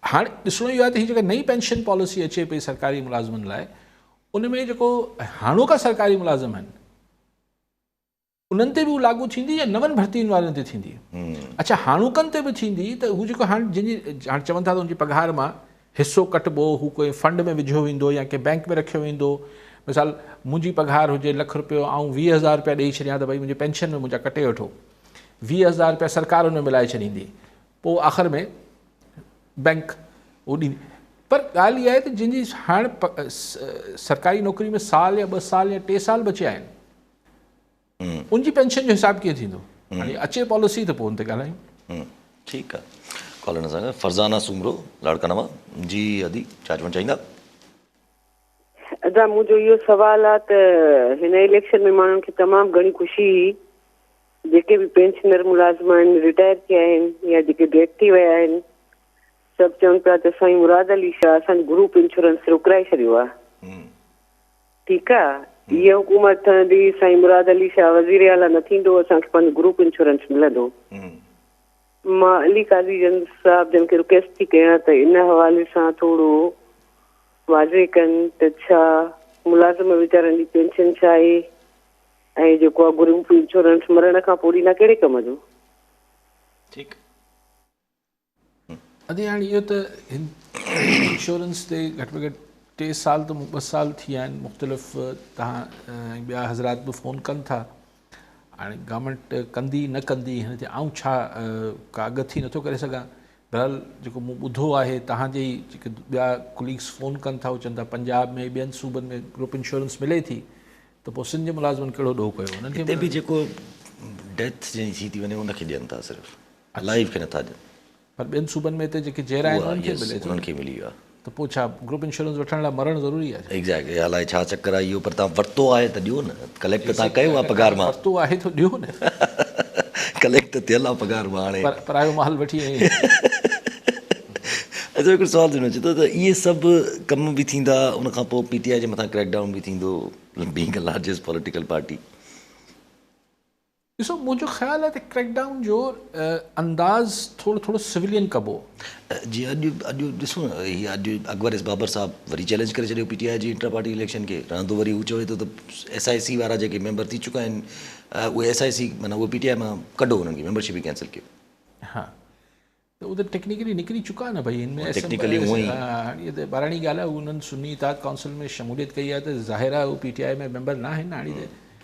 हाणे ॾिसणो इहो आहे त हीअ जेका नई पेंशन पॉलिसी अचे पई सरकारी मुलाज़िमनि लाइ, उन में जेको हाणोका सरकारी मुलाज़िम आहिनि उन्हनि ते बि उहा लागू थींदी या नवनि भर्तियुनि वारनि ते थींदी? अच्छा, हाणोकनि ते बि थींदी त हू जेको हाणे जंहिंजी हाणे चवनि था त हुनजी पघार मां हिसो कटिबो, हू कोई फंड में विझियो वेंदो या कंहिं बैंक में रखियो वेंदो। मिसाल मुंहिंजी पघार हुजे ₹1,00,000, ऐं 20,000 रुपया ॾेई छॾियां त भई मुंहिंजे पेंशन में मुंहिंजा कटे वठो, 20,000 रुपया सरकार हुन में मिलाए छॾींदी, पोइ आख़िर में बैंक उहो ॾींदी। पर ॻाल्हि इहा आहे त जंहिंजी हाणे सरकारी नौकिरी में साल या 2 साल या 3 साल बचिया आहिनि, उनजी पेंशन जो हिसाब कीअं थींदो? हाणे अचे पॉलिसी त पोइ हुन ते ॻाल्हायूं। ठीकु आहे। कॉलर सां फरज़ाना सूमरो लाड़काना जी, अदी छा चवणु चाहींदा? अदा मुंहिंजो इहो सुवाल आहे त हिन इलेक्शन में माण्हुनि खे तमामु घणी ख़ुशी हुई, जेके बि पेंशनर मुलाज़िम आहिनि, रिटायर थिया आहिनि या जेके डेथ थी विया आहिनि, सभु चवनि पिया त साईं मुराद अली शाह असांजो ग्रुप इंश्योरेंस रुकाए छॾियो आहे। ठीकु आहे, हीअ हुकूमत ठहंदी, साईं मुराद अली शाह वज़ीर आला न थींदो, असांखे पंहिंजो ग्रुप इंश्योरेंस मिलंदो। मां अली काज़ी जन साहब जन खे रिक्वेस्ट थी कयां त इन हवाले सां थोरो वाज़े कनि त छा मुलाज़िम वीचारनि जी पेंशन छा आहे, ऐं जेको आहे ग्रुप इंश्योरेंस मरण खां पोइ ॾींदा कहिड़े कम जो? ठीकु। अॼु हाणे इहो त इंश्योरेंस ते घटि में घटि 3 साल त 2 साल थी विया आहिनि, मुख़्तलिफ़ तव्हां ॿिया हज़रात बि फ़ोन कनि था। हाणे गवर्नमेंट कंदी न कंदी हिन ते आऊं छा का अगथी नथो करे सघां। बहरहाल जेको मूं ॿुधो आहे, तव्हांजे ई जेके ॿिया कोलीग्स फ़ोन कनि था, उहे चवनि था पंजाब में ॿियनि सूबनि में ग्रुप इंश्योरेंस मिले थी, त पोइ सिंध जे मुलाज़िमनि कहिड़ो ॾोह कयो? हुननि खे बि जेको डेथ जंहिंजी थी थी वञे उनखे ॾियनि था, सिर्फ़ु लाइफ खे नथा ॾियनि। पर ॿियनि सूबनि में त जेके जहिड़ा आहिनि उन्हनि खे मिले थो, उन्हनि खे मिली वियो आहे। त पोइ छा ग्रुप इंश्योरेंस वठण लाइ मरणु ज़रूरी आहे? एग्ज़ैक्टली, अलाए छा चक्कर आहे इहो, पर तव्हां वरितो आहे त ॾियो न, कलेक्ट तव्हां कयो आहे पघार मां, वरितो आहे त ॾियो न, कलेक्ट थियल आहे पघार मां। हाणे परायो माल वठी आई। अच्छा, हिकिड़ो सुवाल थींदो अचे थो त इहे सभु कम बि थींदा, उनखां पोइ PTI जे मथां क्रैकडाउन बि थींदो, being a largest political party. ॾिसो, मुंहिंजो ख़्यालु आहे त क्रैकडाउन जो अंदाज़ थोरो सिविलियन कबो। जीअं अॼु ॾिसूं न, हीअ अॼु अकबर बाबर साहब वरी चैलेंज करे छॾियो PTI जी इंटर पार्टी इलेक्शन खे, रहंदो वरी हू चवे थो त SIC वारा जेके मेंबर थी चुका आहिनि, उहे SIC माना उहे PTI मां कढो, उन्हनि खे मेंबरशिप ई कैंसिल कयो। हाँ, त उहो त टेक्निकली निकिरी चुका आहे न भई, हिन में टेक्निकली उहो ई हाणे त ॿारणी ॻाल्हि आहे, उन्हनि सुन्नी इताद काउंसिल में शमूलियत कई आहे त ज़ाहिर आहे उहो PTI में मेंबर न आहिनि हाणे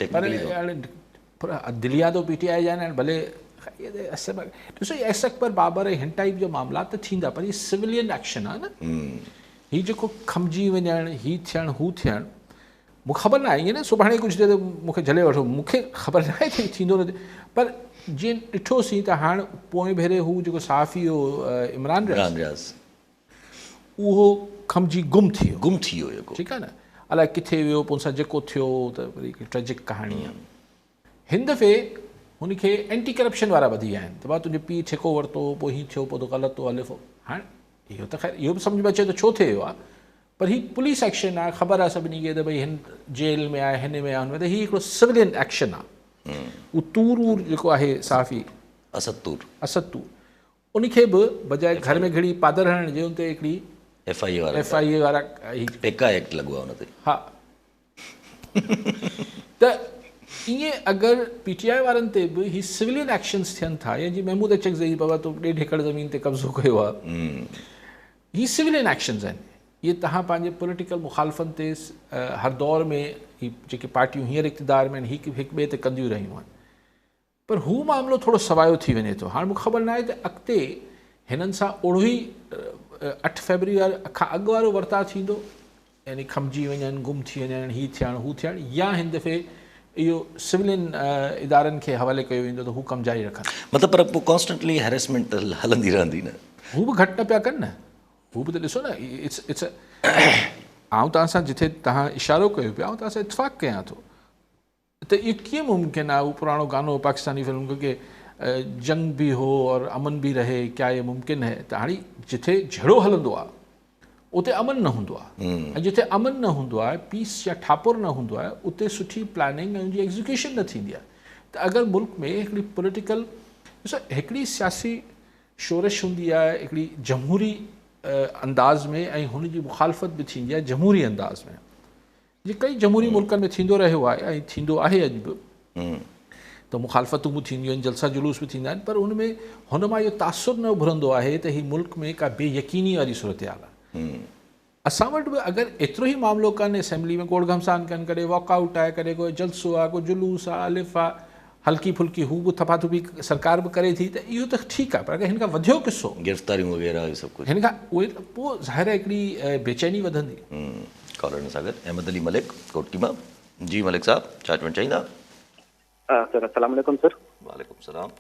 त, पर हाणे पर दिलिया तो PTI जा आहिनि। भले ॾिसो, एस अकबर बाबर हिन टाइप जो मामला त थींदा, पर हीअ सिविलियन एक्शन आहे न। हीअ जेको खमिजी वञणु, हीअ थियणु, हू थियणु, मूंखे ख़बर न आहे, ईअं न सुभाणे कुझु थिए त मूंखे झले वठो, मूंखे ख़बर न आहे त थींदो न। पर जीअं ॾिठोसीं त हाणे पोएं भेरे हू जेको सहाफ़ी हो इमरान रियाज़, उहो खमिजी गुम थी वियो। ठीकु आहे न, अलाए किथे वियो, पोइ सां जेको थियो त वरी हिकु ट्रेजिक कहाणी आहे। हिन दफ़े हुनखे एंटी करप्शन वारा ॿधी विया आहिनि त भाउ तुंहिंजे पीउ ठेको वरितो, पोइ हीअं थियो, पोइ तो ग़लति तो हले। हाणे इहो त ख़ैर इहो बि सम्झ में अचे थो छो थियो आहे, पर हीअ पुलिस एक्शन आहे, ख़बर आहे सभिनी खे त भई हिन जेल में आहे, हिन में आहे, हुन में, त हीअ हिकिड़ो सिविलियन एक्शन आहे। उहो तूर जेको आहे सहाफ़ी असद तूर, उनखे बि बजाए घर में घड़ी पादर हणण जे, उन ते हिकिड़ी FIA वारा टेका एक्ट लॻो आहे हुन ते। हा, त ईअं अगरि PTI वारनि ते बि हीअ सिविलियन एक्शन्स थियनि था, या जीअं महमूद अचकज़ई बाबा तो 1.5 एकड़ ज़मीन ते कब्ज़ो कयो आहे, हीअ सिविलियन एक्शन्स आहिनि। इहे तव्हां पंहिंजे पॉलिटिकल मुखालफ़नि ते हर दौर में ही जेके पार्टियूं हींअर इक़्तिदार में आहिनि, हिकु ॿिए ते कंदियूं रहियूं आहिनि, पर हू मामिलो थोरो सवायो थी वञे थो। हाणे मूंखे ख़बर न आहे त अॻिते हिननि सां ओड़ो ई 8 फरवरी खां अॻु वारो वर्ताव थींदो, यानी खमिजी वञनि, गुम थी वञनि, हीअ थियणु, हू थियणु, या हिन दफ़े इहो सिविलियन इदारनि खे हवाले कयो वेंदो त हू कमु जारी रखनि। मतिलबु पर पोइ कॉन्स्टेंटली हैरेसमेंट त हलंदी रहंदी न, हू बि घटि न पिया कनि न, हू बि त ॾिसो न। इट्स आउं तव्हां सां जिथे तव्हां इशारो कयो पिया, आउं तव्हां सां इतफ़ाक़ कयां थो त इहो कीअं मुमकिन आहे। उहो पुराणो गानो पाकिस्तानी फिल्म के जंग भी हो और अमन भी रहे, क्या ये मुमकिन है? त हाणे जिथे झड़ो हलंदो आहे उते अमन न हूंदो आहे, ऐं जिथे अमन न हूंदो आहे, पीस या ठापुर न हूंदो आहे, उते सुठी प्लानिंग ऐं उनजी एग्ज़ीक्यूशन न थींदी आहे। त अगरि मुल्क में हिकिड़ी पॉलिटिकल, ॾिसो हिकिड़ी सियासी शोरश हूंदी आहे, हिकिड़ी जमहूरी अंदाज़ में, ऐं हुनजी मुखालफ़त बि थींदी आहे जमहूरी अंदाज़ में, जे कई जमहूरी मुल्कनि में थींदो रहियो आहे ऐं थींदो आहे अॼु बि। त मुखालफ़तूं बि थींदियूं आहिनि, जलसा जुलूस बि थींदा आहिनि, पर उनमें हुन मां इहो तासुर न उभरंदो आहे त हीउ मुल्क में का बेयकीनी वारी सूरत हाल आहे। असां वटि बि अगरि एतिरो ई मामिलो कनि, असेंबली में गोड़ घमसान कनि, कॾहिं वॉकआउट आहे, कॾहिं कोई जलसो आहे, कोई जुलूस आहे, अलिफ आहे, हल्की फुल्की हू बि थपाथपी सरकार बि करे थी, त इहो त ठीकु आहे। पर अगरि हिन खां वधियो किसो, गिरफ़्तारियूं वग़ैरह इहे सभु कुझु, हिन खां उहे पोइ ज़ाहिर आहे हिकिड़ी बेचैनी वधंदी। कॉलर सां गॾु अहमद अली मलिक कोटकी मां। जी मलिक साहब, छा चवणु चाहींदा? सर अस्सलाम वालेकुम सर। वालेकुम सलाम।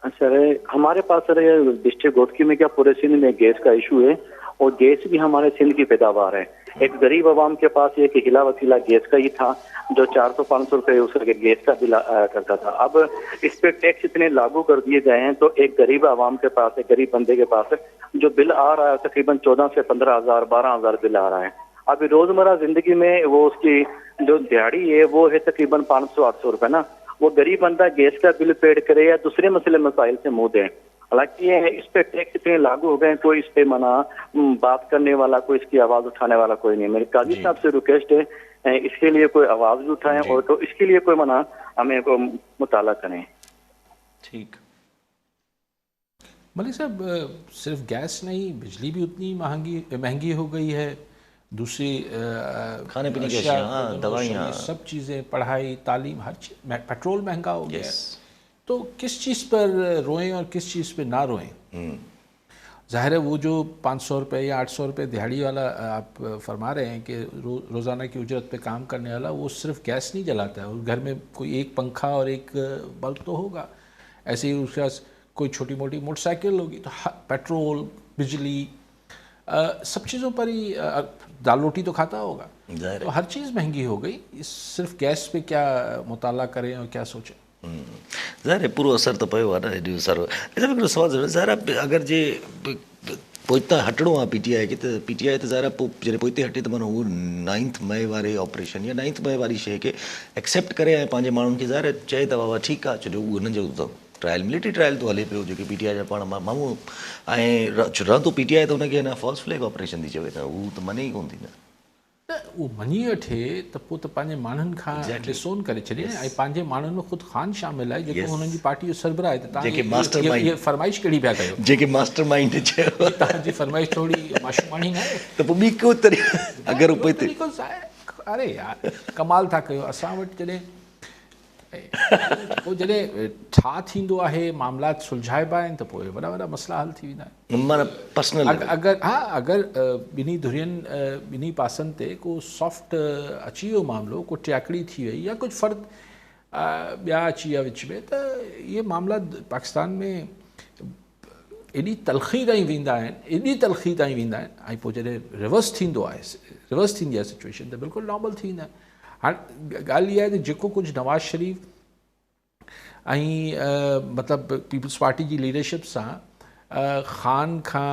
सर हमारे पास सर डिस्ट्रिक्ट घोटकी में क्या पूरे सिंध में गैस का इशू है, और गैस भी हमारे सिंध की पैदावार है। एक गरीब आवाम के पास एक हिला वसीला गैस का ही था जो 400-500 रुपए उसके गैस का बिल करता था। अब इस पे टैक्स इतने लागू कर दिए गए हैं, तो एक गरीब आवाम के पास, एक गरीब बंदे के पास जो बिल आ रहा है तकरीबन 14 से 15,000 12,000 बिल आ रहा है। अभी रोजमर्रा जिंदगी में वो उसकी जो दिहाड़ी है वो है तकरीबन 500-800 रुपए ना। वो गरीब बंदा गैस का बिल पेड करे या दूसरे मसले मसाइल से मुंह दे। हालांकि ये इस पे टैक्स इतने लागू हो गए, कोई इस पे मना बात करने वाला, कोई इसकी आवाज उठाने वाला कोई नहीं। मेरे काजी साहब से रिक्वेस्ट है इसके लिए कोई आवाज भी उठाएं, और तो इसके लिए कोई मना हमें को मुताला करें। ठीक मलिक साहब, सिर्फ गैस नहीं, बिजली भी उतनी महंगी हो गई है, दूसरी खाने पीने की अशिया, दवाइयाँ, सब चीज़ें, पढ़ाई, तालीम, हर चीज़, पेट्रोल महंगा हो गया। तो किस चीज़ पर रोएं और किस चीज़ पे ना रोएं? ज़ाहिर है वो जो 500 रुपये या 800 रुपये दिहाड़ी वाला आप फरमा रहे हैं कि रोज़ाना की उजरत पे काम करने वाला, वो सिर्फ गैस नहीं जलाता है, उस घर में कोई एक पंखा और एक बल्ब तो होगा। ऐसे ही उसके पास कोई छोटी मोटी मोटरसाइकिल होगी, तो पेट्रोल, बिजली, सब चीज़ों पर ही, दाल रोटी तो खाता होगा। तो हर चीज़ महंगी हो गई, इस सिर्फ गैस पे क्या मुताला करें और क्या सोचें? ज़ाहिर है पूरो असर तो पियो आहे न हेॾो सारो। हिकिड़ो सुवालु ज़ाहिर आहे, अगरि जे पोइतां हटिणो आहे PTI खे, त PTI त ज़ाहिर आहे पोइ जॾहिं पोइते हटे त माना उहो 9 मई वारे ऑपरेशन या 9 मई वारी शइ खे एक्सेप्ट करे ऐं पंहिंजे माण्हुनि खे ज़ाहिर चए त बाबा ठीकु आहे, छो जो उहो हुननि जो ट्रायल, मिलिट्री ट्रायल तो हले पियो, जेके PTI जा पाण माण्हू ऐं रहंदो PTI त हुनखे न फॉल्स फ्लैग ऑपरेशन थी चवे, त हू त मने ई कोन थी न। त उहो मञी वठे त पोइ त पंहिंजे माण्हुनि खां डिसोन करे छॾे, ऐं पंहिंजे माण्हुनि में ख़ुदि ख़ान शामिल आहे जेको हुननि जी पार्टी जो सरबराह आहे। त तव्हां इहा फरमाइश कहिड़ी पिया कयो? जेके मास्टर माइंड चयो, तव्हांजी फरमाइश थोरी माशूमाणी न आहे त पोइ ॿी को तरीक़ो अगरि पोइ तरीक़ो अरे यार कमाल था कयो। असां वटि जॾहिं छा थींदो आहे, मामलात सुलझाइबा आहिनि त पोइ वॾा वॾा मसला हल थी वेंदा आहिनि। माना पर्सनल अगरि ॿिन्ही धुरियुनि, ॿिन्ही पासनि ते को सॉफ्ट अची वियो मामिलो, को टियाकड़ी थी वई या कुझु फ़र्क़ु ॿिया अची विया विच में, त इहे मामला पाकिस्तान में एॾी तलख़ी ताईं वेंदा आहिनि, एॾी तलख़ी ताईं वेंदा आहिनि, ऐं पोइ जॾहिं रिवर्स थींदो आहे, रिवर्स थींदी आहे सिचुएशन, त बिल्कुलु नॉर्मल थी वेंदा आहिनि। हाणे ॻाल्हि इहा आहे त जेको कुझु नवाज़ शरीफ़ ऐं मतिलबु पीपल्स पार्टी जी लीडरशिप सां ख़ान खां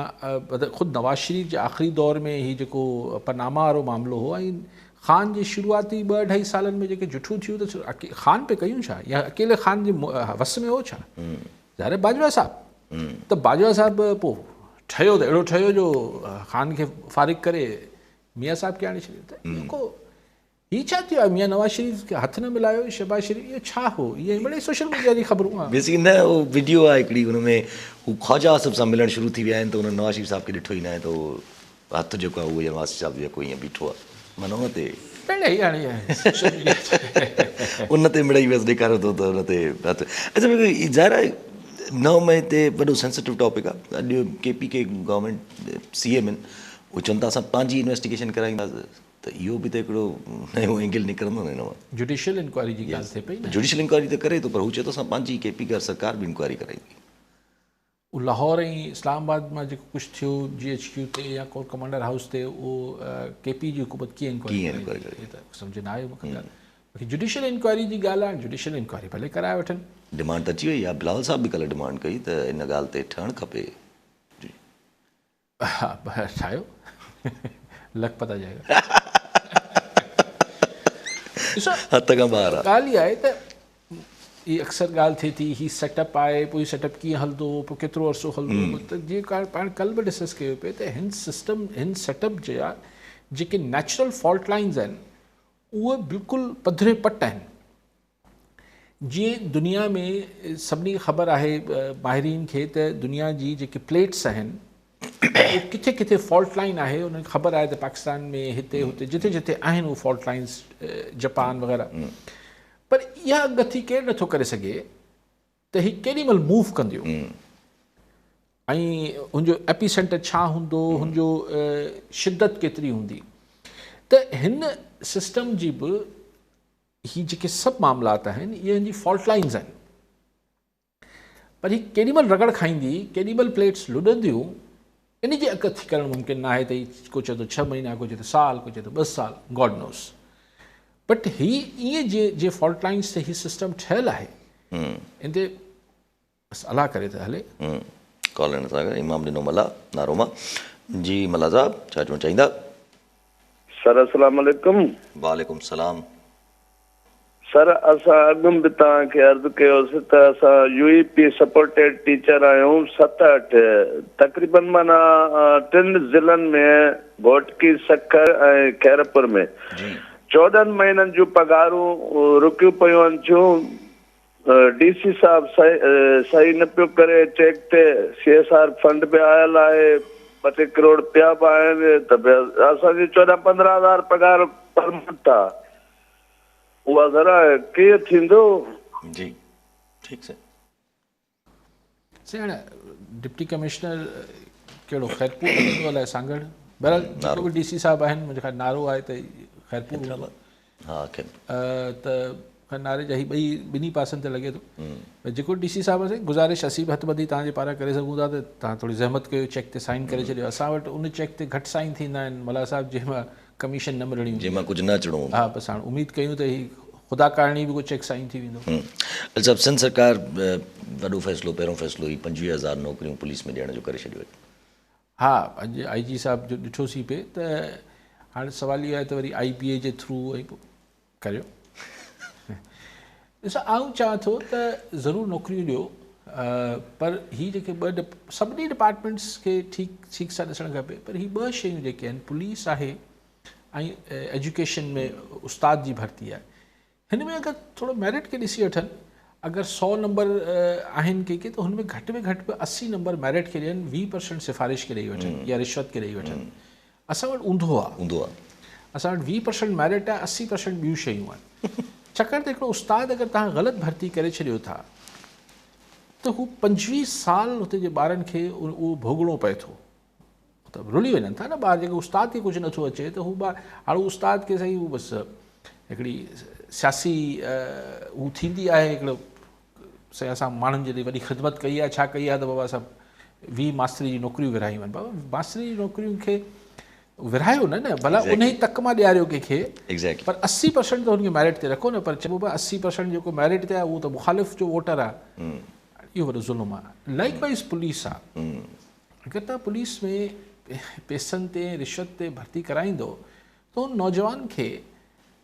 मतिलबु ख़ुदि नवाज़ शरीफ़ जे आख़िरी दौर में ही जेको पनामा वारो मामिलो हो, ऐं ख़ान जे शुरूआती 2-2.5 सालनि में जेके जुठूं थियूं, त ख़ान पे कयूं छा, या अकेले ख़ान जे वस में हो छा? ज़ाहिर बाजवा साहब, त बाजवा साहब पोइ ठहियो त अहिड़ो ठहियो जो ख़ान खे फ़ारिग करे मियाँ साहब खे आणे छॾियो। त जेको हीअ छा थियो आहे, मियाँ नवाज़ शरीफ़ खे हथ न मिलायो, शहबाज शरीफ़, इहो छा हो? इहे बड़े सोशल मीडिया जी ख़बरूं आहे। बेसिक न उहो वीडियो आहे हिकिड़ी, हुन में हू ख्वाजा आसिफ़ सां मिलणु शुरू थी विया आहिनि, त हुन नवाज़ शरीफ़ साहब खे ॾिठो ई न आहे, त उहो हथु जेको आहे उहो नवाज़ शरीफ़ साहब जेको ईअं बीठो आहे, माना हुन ते उन ते मिड़ई वियसि ॾेखारियो थो त हुन ते हथु। अच्छा ज़ाहिर आहे 9 मई ते वॾो सेंसिटिव टॉपिक आहे। अॼु KP के गवर्नमेंट CM आहिनि, उहे चवनि था असां पंहिंजी इन्वेस्टिगेशन कराईंदासीं, त इहो बि त हिकिड़ो नयो एंगल निकिरंदो न हिन मां। जुडिशियल इंक्वायरी जी ॻाल्हि थिए पई न, जुडिशियल इंक्वायरी त करे थो, पर हू चए थो असां पंहिंजी KP कर सरकार बि इंक्वायरी कराईंदी। उहो लाहौर ऐं इस्लामाबाद मां जेको कुझु थियो GHQ ते या कोर कमांडर हाउस ते, उहो KP जी हुकूमत कीअं इंक्वायरी करे, त सम्झ न आयो मूंखे ॻाल्हि। बाक़ी जुडिशियल इंक्वायरी जी ॻाल्हि आहे, जुडिशियल इंक्वायरी भले कराए वठनि। डिमांड त अची वई आहे, बिलावल साहब बि कल्ह डिमांड कई त इन ॻाल्हि ते ठहणु खपे। जी हा ठाहियो लख पता जाएगा। ॾिसो हथ खां ॿाहिरि आहे। ॻाल्हि इहा आहे त ही अक्सर ॻाल्हि थिए थी, ही सेटअप आहे, पोइ सेटअप कीअं हलंदो, पोइ केतिरो अरसो हलंदो, त जीअं पाण कल्ह बि डिस्कस कयो पिए त हिन सिस्टम हिन सेटअप जा जेके नेचुरल फॉल्ट लाइन्स आहिनि उहे बिल्कुलु पधरे पट आहिनि। जीअं दुनिया में सभिनी खे ख़बर आहे माहिरीन खे त दुनिया जी जेके प्लेट्स आहिनि उहे किथे किथे फॉल्ट लाइन आहे, उन्हनि खे ख़बर आहे त पाकिस्तान में हिते हुते जिथे जिथे आहिनि उहे फॉल्ट लाइन्स, जापान वग़ैरह, पर इहा गति केरु नथो करे सघे त ही केॾी महिल मूव कंदियूं ऐं हुनजो एपीसेंटर छा हूंदो, हुनजो शिदत केतिरी हूंदी। त हिन सिस्टम जी बि ही जेके सभु मामलात आहिनि इहे हिनजी फॉल्ट लाइन्स आहिनि, पर ही केॾी महिल रगड़ खाईंदी, केॾी महिल प्लेट्स लुॾंदियूं, इन जी अॻु थी करणु मुमकिन न आहे त को चए थो 6 महीना, को चए थो साल, को चए थो 2 साल, गॉड नोस। बट ही ईअं जे फॉल्ट लाइन्स ते ही सिस्टम ठहियलु आहे, इन ते बसि अलाह करे त हले। कॉल सां गॾु इमाम ॾिनो मला नारोमा। जी मला साहब छा चवणु चाहींदा? सर अस्सलाम वालेकुम। वालेकुम सलाम। सर असां अॻु बि तव्हांखे अर्ज़ु कयोसीं त असां यूईपी सपोर्टेड टीचर आहियूं 7-8 तक़रीबन माना 3 ज़िलनि में, घोटकी, सखर ऐं खैरपुर में 14 महीननि जूं पघारूं रुकियूं पियूं आहिनि थियूं। डीसी साहब सही न पियो करे, चेक ते CSR फंड बि आयल आहे, 2 करोड़ पिया बि आहिनि, त असांजी 14-15 हज़ार पघार पर मंथ आहे, उहा ज़रा कीअं थींदो? जी ठीकु से हाणे डिप्टी कमिश्नर कहिड़ो खैरपुर हलंदो अलाए सांगड़, बहरहाल जेको बि DC साहब आहिनि, मुंहिंजे ख़्याल नारो आहे त खैरपुर हूंदो। हा त नारे जा ही ॿिन्ही पासनि ते लॻे थो। जेको DC साहब आहे गुज़ारिश असीं बि हथबंदी तव्हांजे पारां करे सघूं था त तव्हां थोरी ज़हमत कयो, चेक ते साइन करे छॾियो। असां वटि उन चेक ते घटि साइन थींदा आहिनि मला साहब, जंहिंमां कमीशन न मिलणी, जंहिंमां कुझु न अचिणो। हा बसि हाणे उमेदु कयूं त ही ख़ुदा करणी बि को चेक साइन थी वेंदो। अच्छा, सिंध सरकार वॾो फ़ैसिलो, पहिरियों फ़ैसिलो ही 25,000 नौकरियूं पुलिस में ॾियण जो करे छॾियो आहे। हा, अॼु IG साहब जो ॾिठोसीं पिए त हाणे सुवाल इहो आहे त वरी IPA जे थ्रू ऐं पोइ करियो। ॾिसो आऊं चवां थो त ज़रूरु नौकरियूं ॾियो, पर ही जेके सभिनी डिपार्टमेंट्स खे ठीक सां ॾिसणु खपे, पर ही 2 शयूं जेके आहिनि, पुलिस आहे ऐं एजुकेशन में उस्ताद जी भर्ती आहे। हिन में अगरि थोरो मेरिट खे ॾिसी वठनि, अगरि 100 नंबर आहिनि के त हुन में घटि में घटि 80 नंबर मेरिट खे ॾियनि, 20% सिफ़ारिश खे ॾेई वठनि या रिश्वत खे ॾेई वठनि। असां वटि ऊंधो आहे, असां वटि 20% मेरिट आहे, 80% ॿियूं शयूं आहिनि। छाकाणि त हिकिड़ो उस्ताद अगरि तव्हां ग़लति भर्ती करे छॾियो था त हू 25 साल हुते जे ॿारनि खे उहो भोगणो पए थो, त रुली वञनि था न ॿार। जेको उस्ताद खे कुझु नथो अचे त हू ॿार, हाणे उस्ताद खे सही हू बसि हिकिड़ी सियासी हू थींदी आहे, हिकिड़ो सही असां माण्हुनि जे लाइ वॾी ख़िदमत कई आहे, छा कई आहे त बाबा असां 20 मास्तरी जी नौकरियूं विरहायूं आहिनि। बाबा मास्तरी जी नौकरियुनि खे विरहायो न भला उन ई तक मां ॾियारियो कंहिंखे, पर 80% त हुनखे मेरिट ते रखो न। पर चइबो पियो 80% जेको मेरिट ते आहे उहो त मुखालिफ़ जो वोटर आहे, इहो वॾो ज़ुल्म आहे। लाइकवाइज़ पुलिस आहे, अगरि तव्हां पुलिस में पैसनि ते रिश्वत ते भर्ती कराईंदो त उन नौजवान खे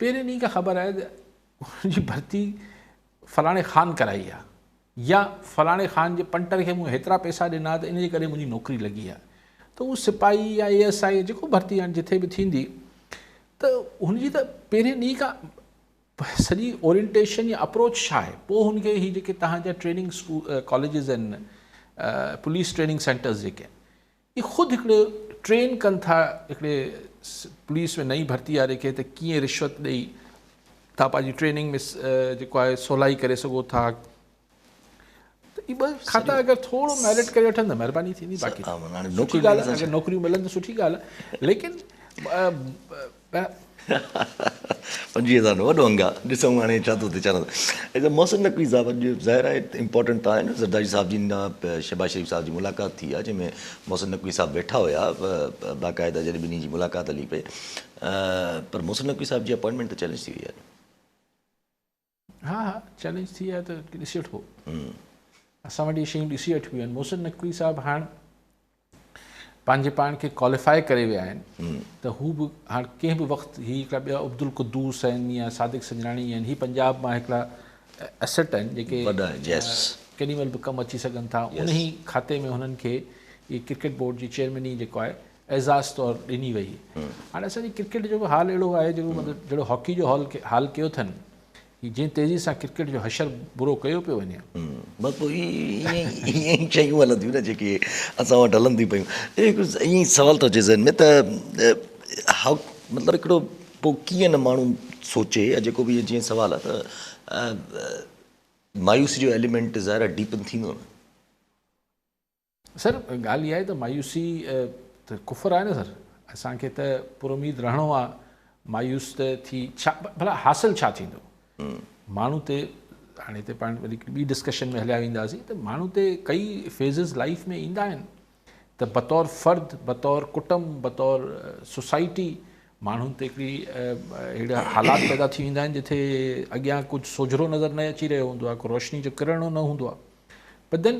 पहिरें ॾींहं खां ख़बर आहे त हुनजी भर्ती फलाणे ख़ान कराई आहे, या फलाणे ख़ान जे पंटर खे मूं हेतिरा पैसा ॾिना त इन जे करे मुंहिंजी नौकिरी लॻी आहे। त उहो सिपाही या ASI जेको भर्ती हाणे जिथे बि थींदी, त हुनजी त पहिरें ॾींहं खां सॼी ओरिएंटेशन या अप्रोच छा आहे, पोइ हुनखे ही जेके तव्हांजा ट्रेनिंग स्कूल कॉलेजिस आहिनि, पुलिस ट्रेनिंग सेंटर्स जेके आहिनि, इहे ख़ुदि हिकिड़े ट्रेन कनि था हिकिड़े पुलिस में नई भर्ती वारे खे त कीअं रिश्वत ॾेई तव्हां पंहिंजी ट्रेनिंग में जेको आहे सवलाई करे सघो था। त इहे 2 खाता अगरि थोरो मेरिट करे वठनि त महिरबानी थींदी। बाक़ी सुठी ॻाल्हि आहे, अगरि नौकरियूं मिलनि त सुठी ॻाल्हि आहे, लेकिन 25,000 वॾो अंग आहे। ॾिसूं हाणे छा थो थिए, छा नथो। मोहसिन नक़वी साहब, अॼु ज़ाहिर आहे इम्पोर्टेंट तव्हां आहिनि, ज़रदारी साहब जी शहबाज शरीफ़ साहब जी मुलाक़ात थी आहे, जंहिंमें मोहसिन नक़वी साहब वेठा हुया बाक़ाइदा, जॾहिं ॿिन्ही जी मुलाक़ात हली पई, पर मोहसिन नक़वी साहब जी अपॉइंटमेंट त चैलेंज थी वई आहे। हा हा चैलेंज थी आहे त ॾिसी वठो, असां वटि इहे शयूं ॾिसी वठियूं आहिनि। मोहसिन नक़वी साहिबु हाणे पंहिंजे पाण खे क्वालिफाई करे विया आहिनि त हू बि हाणे कंहिं बि वक़्तु हीअ हिकिड़ा ॿिया अब्दुल क़ुद्दूस आहिनि या सादिक संजराणी आहिनि, हीअ पंजाब मां हिकिड़ा एसेट आहिनि जेके केॾी महिल बि कमु अची सघनि था। उन ई खाते में हुननि खे इहे क्रिकेट बोर्ड जी चेयरमैनी जेको आहे एज़ाज़ तौरु ॾिनी वई। हाणे असांजी क्रिकेट जो बि हाल अहिड़ो आहे जेको मतिलबु जहिड़ो हॉकी जो हाल कयो अथनि, हीअ जीअं तेज़ी सां क्रिकेट जो हशर बुरो कयो पियो वञे। बसि पोइ ईअं ई शयूं हलंदियूं न जेके असां वटि हलनि थियूं पियूं। ईअं ई सवाल थो अचे ज़हन में त मतिलबु हिकिड़ो पोइ कीअं न माण्हू सोचे या जेको बि जीअं सवाल आहे त मायूसी जो एलिमेंट ज़ाहिर डीपन थींदो न? सर ॻाल्हि इहा आहे त मायूसी त कुफर आहे न सर, असांखे त पुरुमीद रहणो आहे। मायूस त थी छा भला हासिलु छा थींदो? माण्हू ते हाणे हिते पाण वरी ॿी डिस्कशन में हलिया वेंदासीं त माण्हू ते कई फेज़िस लाइफ में ईंदा आहिनि त बतौर फ़र्द, बतौर कुटुंब, बतौर सोसाइटी माण्हुनि ते हिकिड़ी अहिड़ा हालात पैदा थी वेंदा आहिनि जिथे अॻियां कुझु सोझरो नज़र न अची रहियो हूंदो आहे, को रोशनी जो किरणो न हूंदो आहे। But then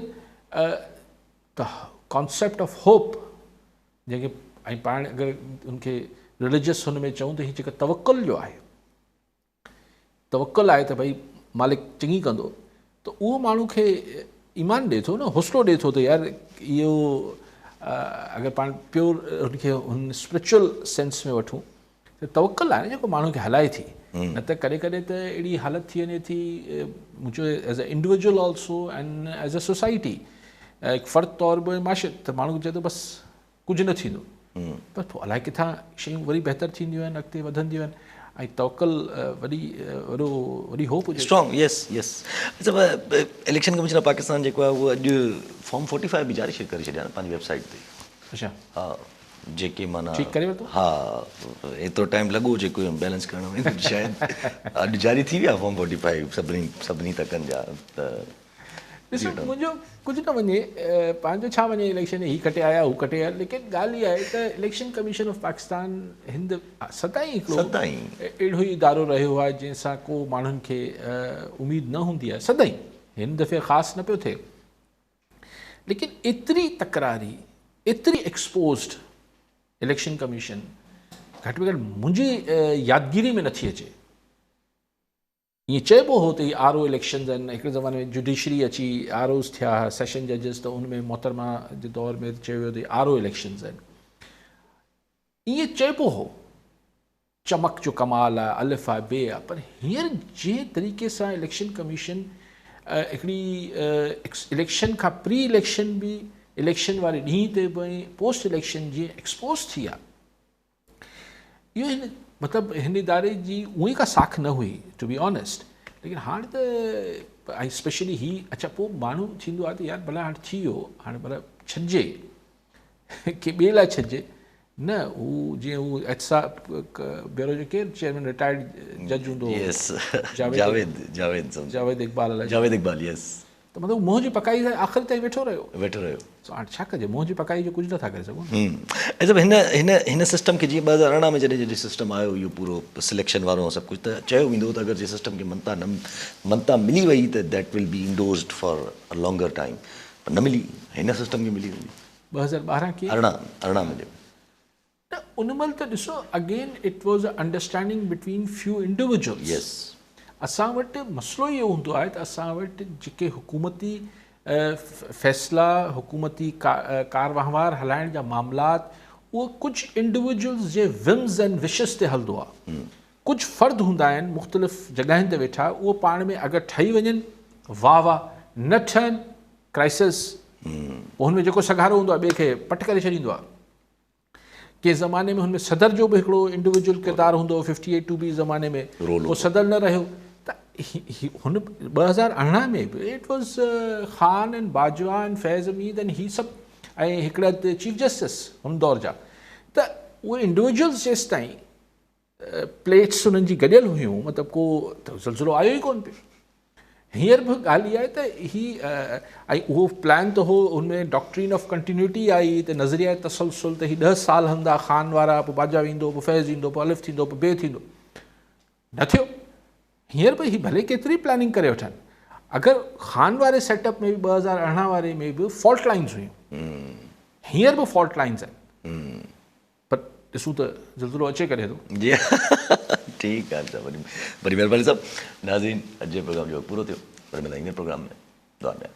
the concept of hope जंहिंखे ऐं पाण अगरि उनखे रिलीजियस हुन में चऊं त हीअ जेका तवक्कुल जो आहे, तवक्कुल आहे त भई मालिक चङी कंदो, त उहो माण्हू खे ईमान ॾिए थो न, हौसलो ॾिए थो त यार इहो अगरि पाण प्योर उनखे हुन स्पिरिचुअल सेंस में वठूं त तवक्कुल आहे न जेको माण्हू खे हलाए थी। न त कॾहिं कॾहिं त अहिड़ी हालत थी वञे थी मुंहिंजो as a individual also and as a society, हिकु फ़र्द तौर बि माशर त माण्हू चए थो बसि कुझु न थींदो, पर पोइ अलाए किथां शयूं वरी बहितर थींदियूं आहिनि, अॻिते वधंदियूं आहिनि। ऐं तवक्कुल वॾी होप हुजे स्ट्रॉन्ग। यस यस। अच्छा, इलेक्शन कमीशन ऑफ पाकिस्तान जेको आहे उहो अॼु फॉर्म 45 बि जारी करे छॾिया न पंहिंजी वेबसाइट ते। अच्छा, हा, जेके माना ठीकु करे वरितो? हा, एतिरो टाइम लॻो जेको बैलेंस करण में, शायदि अॼु जारी थी विया फॉर्म 45 सभिनी तकनि जा। त ॾिसो मुंहिंजो कुझु न वञे, पंहिंजो छा वञे इलेक्शन, ही कटे आया हू कटे आया, लेकिन ॻाल्हि इहा आहे त election commission of Pakistan Hind सदाईं हिकिड़ो अहिड़ो ई इदारो रहियो आहे जंहिंसां को माण्हुनि खे उमेद न हूंदी आहे, सदाईं। हिन दफ़े ख़ासि न पियो थिए, लेकिन एतिरी तकरारी, एतिरी एक्सपोज्ड इलेक्शन कमीशन घटि में घटि मुंहिंजी यादगिरी में नथी अचे। ईअं चइबो हो त हीअ आर ओ इलेक्शन्स आहिनि, हिकिड़े ज़माने में जुडिशरी अची आर ओज़ थिया, सेशन जजिस, त उनमें मोहतरमा जे दौर में चयो वियो त आर ओ इलेक्शन्स आहिनि। ईअं चइबो हो चमक जो कमाल आहे, अलिफ आहे, बे आहे, पर हींअर जंहिं तरीक़े सां इलेक्शन कमीशन हिकिड़ी इलेक्शन खां प्री इलेक्शन बि, इलेक्शन वारे ॾींहं ते बि, पोस्ट इलेक्शन जीअं एक्सपोज थी आहे, इहो मतिलबु हिन इदारे जी उहा ई का साख न हुई टू बी ऑनेस्ट। लेकिन हाणे त ऐं स्पेशली ही अच्छा पोइ माण्हू थींदो आहे त यार भला हाणे थी वियो, हाणे भला छॾिजे के ॿिए लाइ छॾिजे न। हू जीअं हू ब्यूरो जो केरु चेयरमैन रिटायर्ड जज हूंदो, जावेद इक़बाल, यस, त मतिलबु मोह जी पकाई आख़िर ताईं वेठो रहियो। हाणे छा कजे, मोह जी पकाई जो कुझु नथा करे सघूं। हिन सिस्टम खे जीअं 2018 में जॾहिं सिस्टम आयो इहो पूरो सिलेक्शन वारो सभु कुझु, त चयो वेंदो त अगरि जे सिस्टम खे मनता मिली वई त that will be endorsed for a longer time, पर न मिली। हिन सिस्टम खे मिली वेंदी 2012 खे 18 में त उन महिल त ॾिसो again it was a understanding between few individuals. Yes, असां वटि मसइलो इहो हूंदो आहे त असां वटि जेके हुकूमती फ़ैसिला, हुकूमती कार वहिंवार हलाइण जा मामलात, उहो कुझु individuals J whims and wishes ते हलंदो आहे। कुझु फ़र्द हूंदा आहिनि मुख़्तलिफ़ जॻहियुनि ते वेठा, उहो पाण में अगरि ठही वञनि वाह वाह, न ठहनि क्राइसिस, पोइ हुन में जेको सघारो हूंदो आहे ॿिए खे पट करे छॾींदो आहे। कंहिं ज़माने में हुनमें सदर जो बि हिकिड़ो इंडिविजुअल किरदारु हूंदो हो, 58(2)B ज़माने में, उहो सदर न रहियो। त हुन 2018 में बि it was Khan and Bajwa and Faiz Hamid and he सभु, ऐं हिकिड़ा चीफ जस्टिस हुन दौर जा, त उहे इंडिविजुअल्स जेसि ताईं प्लेट्स उन्हनि जी गॾियल हुयूं, मतिलबु को त सिलसिलो आयो ई कोन पियो। हींअर बि ॻाल्हि इहा आहे त ऐं उहो प्लान त हो, हुनमें डॉक्ट्रीन ऑफ कंटिन्यूटी आई, त नज़रिया तसलसल, त हीअ 10 साल हलंदा ख़ान वारा, पोइ बाजा ईंदो, पोइ फैज़ ईंदो, पोइ अलिफ थींदो, पोइ बे थींदो, न थियो। हींअर बि ही भले केतिरी प्लानिंग करे वठनि, अगरि खान वारे सेटअप में बि 2018 वारे में बि फॉल्ट लाइन्स हुयूं, हींअर बि फॉल्ट लाइन्स आहिनि, पर ॾिसूं त ज़िलज़िलो अचे करे थो। जी ठीकु आहे साहब, वरी महिरबानी साहब। नाज़रीन, अॼु जे प्रोग्राम जो पूरो थियो, वरी मिलाईंदे प्रोग्राम में, दुआ में।